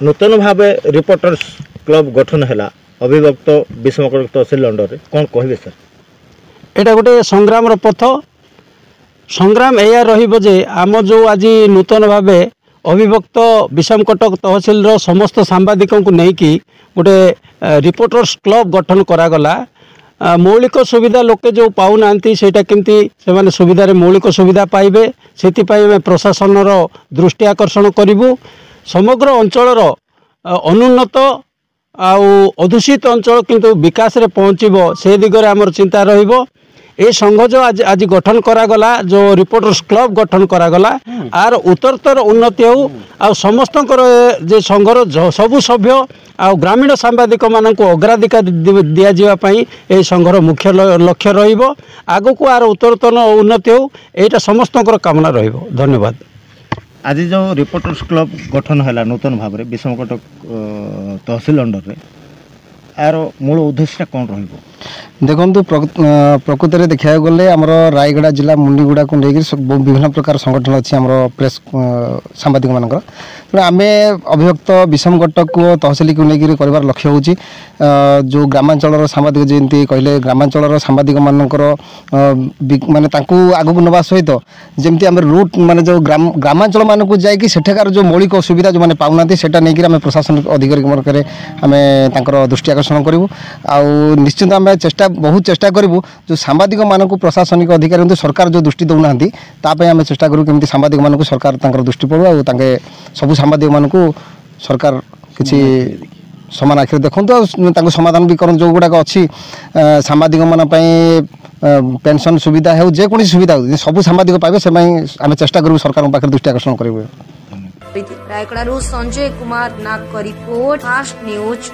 नूतन भाव reporters club गठन है अभिभक्त विषमकटक तहसिल अंडर कौन कहे सर? यहाँ गोटे संग्राम पथ संग्राम या रे आम जो आज नूतन भाव अभिभक्त विषमकटक तहसिल समस्त सांबादिकों को लेकिन गोटे रिपोर्टर्स क्लब गठन करागला। मौलिक सुविधा लोके जो पाऊना सेटा केमती से सुविधा मौलिक सुविधा पाइबे से प्रशासन दृष्टि आकर्षण करूँ। समग्र अंचल अनुन्नत अधूषित अंचल किंतु विकास रे पहुँचब से दिगरे आमर चिंता रहिबो। ए संघ जो आज गठन करागला जो रिपोर्टर्स क्लब गठन करागला आर उत्तरतर उन्नति हो आ समस्त जे संघर सबु सभ्य आ ग्रामीण सांबादिक मानक अग्राधिकार दिया जावाई ए संघर मुख्य लक्ष्य रहिबो। आगको आर उत्तरतर उन्नति हो एटा समस्त कामना रहिबो। धन्यवाद। आज जो रिपोर्टर्स क्लब गठन है नूतन भाव में विषमकटक तहसिल अंडर रे यार मूल उद्देश्य कौन रहिबो? देखु प्रकृत में देखा गले आमर रायगड़ा जिला मुंडीगुड़ा को लेकर विभिन्न प्रकार संगठन अच्छी आम प्रेस सांबादिक मान तेणु आम अभिभक्त विषमकटक को तहसिल को लेकर कर लक्ष्य हो जो ग्रामांचल सांबादिक जमी कहले ग्रामांचल सांबादिक मानकर माने आगक नवा सहित जमी आम रूट माने जो ग्रामांचल मान को जाकि सेठाकार जो मौलिक सुविधा जो मैंने पाऊना सेटा नहीं आम प्रशासन अधिकारी मानक आम दृष्टि आकर्षण करूँ। आउ निश्चित आम चेष्टा बहुत चेष्टा करूँ जो सांबादिक मान को प्रशासनिक अधिकारी सरकार जो दृष्टि दौना आम चेष्टा करूँ केमती सांबादिक मान को सरकार दृष्टि पड़ू आ सबू सांबादिक मान को सरकार किसी समान आखिर देखते समाधान भी कर जो गुड़ाक अच्छी सांबादिक मान पेंशन सुविधा है जेकोसी सुविधा हो सब सांबादिक पाइबे से आम चेष्टा करूँ सरकार पाखे दृष्टि आकर्षण करूँ। रायगड़ा संजय कुमार नाग का रिपोर्ट फास्ट न्यूज।